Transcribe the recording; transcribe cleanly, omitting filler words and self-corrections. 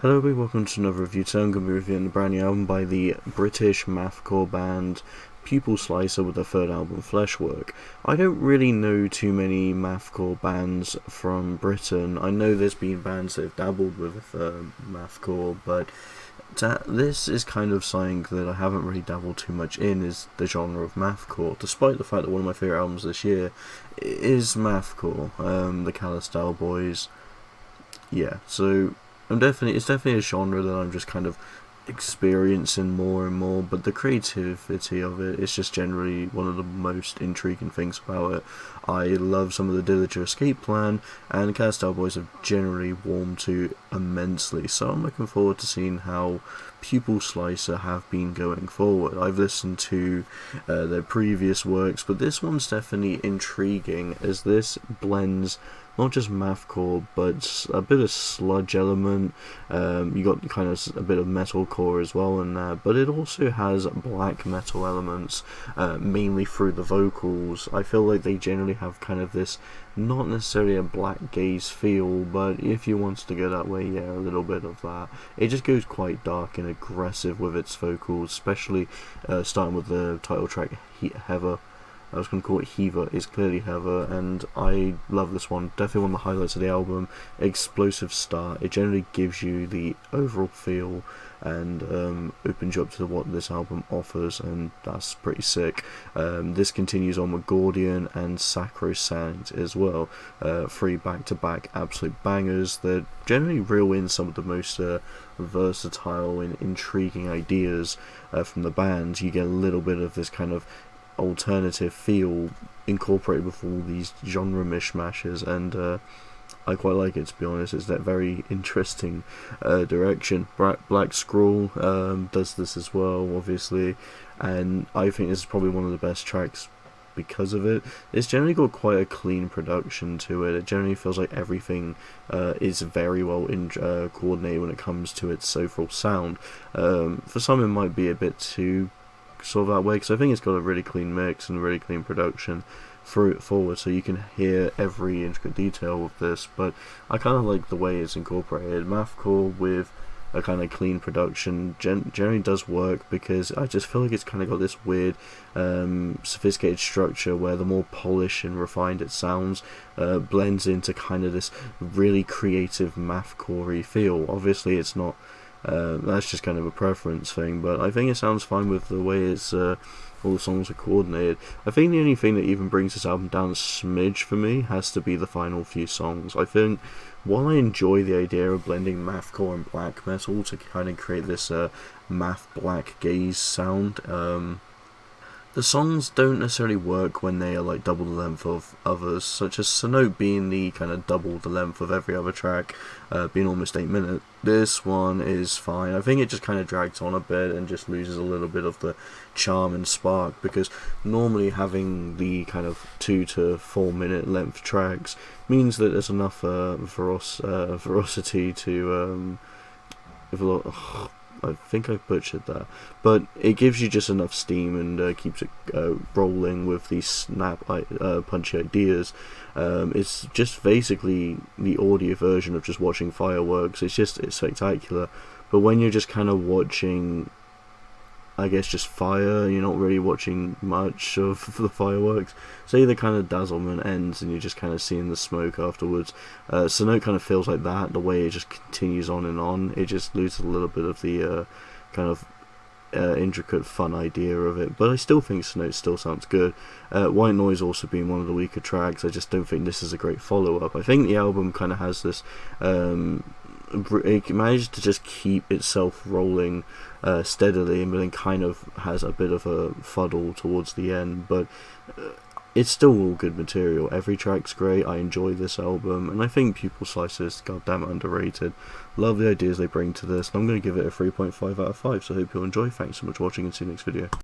Hello everybody, welcome to another review. Today I'm going to be reviewing the brand new album by the British mathcore band Pupil Slicer with their third album, Fleshwork. I don't really know too many mathcore bands from Britain. I know there's been bands that have dabbled with mathcore, but this is kind of something that I haven't really dabbled too much in, is the genre of mathcore, despite the fact that one of my favourite albums this year is mathcore, the Callous Daoboys. Yeah, so it's definitely a genre that I'm just kind of experiencing more and more, but the creativity of it is just generally one of the most intriguing things about it. I love some of the Dillinger escape plan, and the Callous Daoboys have generally warmed to immensely, so I'm looking forward to seeing how Pupil Slicer have been going forward. I've listened to their previous works, but this one's definitely intriguing, as this blends not just mathcore, but a bit of sludge element. You got kind of a bit of metalcore as well in there, but it also has black metal elements, mainly through the vocals. I feel like they generally have kind of this, not necessarily a BLACKGAZE feel, but if you want to go that way, yeah, a little bit of that. It just goes quite dark and aggressive with its vocals, especially starting with the title track, Heather. I was going to call it Heather, it's clearly Heather, and I love this one. Definitely one of the highlights of the album. Explosive start. It generally gives you the overall feel and opens you up to what this album offers, and that's pretty sick. This continues on with Gordian and Sacrosanct as well. 3 back-to-back absolute bangers that generally reel in some of the most versatile and intriguing ideas from the band. You get a little bit of this kind of alternative feel incorporated with all these genre mishmashes, and I quite like it, to be honest. It's that very interesting direction. Black Scrawl does this as well, obviously, and I think this is probably one of the best tracks because of it. It's generally got quite a clean production to it. It generally feels like everything is very well coordinated when it comes to its overall sound. For some it might be a bit too sort of that way, because I think it's got a really clean mix and really clean production through it forward, so you can hear every intricate detail of this. But I kind of like the way it's incorporated. Mathcore with a kind of clean production generally does work, because I just feel like it's kind of got this weird sophisticated structure where the more polished and refined it sounds blends into kind of this really creative mathcore-y feel. Obviously it's not, that's just kind of a preference thing, but I think it sounds fine with the way it's all the songs are coordinated. I think the only thing that even brings this album down a smidge for me has to be the final few songs. I think while I enjoy the idea of blending mathcore and black metal to kind of create this math BLACKGAZE sound, the songs don't necessarily work when they are like double the length of others, such as Cenote being the kind of double the length of every other track, being almost 8 minutes. This one is fine. I think it just kind of drags on a bit and just loses a little bit of the charm and spark, because normally having the kind of 2 to 4 minute length tracks means that there's enough veracity to I think I butchered that, but it gives you just enough steam and keeps it rolling with these punchy ideas. It's just basically the audio version of just watching fireworks. It's spectacular, but when you're just kind of watching, I guess, just fire, you're not really watching much of the fireworks. Say the kind of dazzlement ends and you're just kind of seeing the smoke afterwards. Cenote kind of feels like that, the way it just continues on and on. It just loses a little bit of the kind of intricate fun idea of it, but I still think Cenote still sounds good. White Noise also being one of the weaker tracks. I just don't think this is a great follow-up. I think the album kind of has this, it managed to just keep itself rolling steadily, but then kind of has a bit of a fuddle towards the end, but it's still all good material. Every track's great. I enjoy this album, and I think Pupil Slicer is goddamn underrated. Love the ideas they bring to this, and I'm going to give it a 3.5 out of 5, so I hope you'll enjoy. Thanks so much for watching, and see you next video.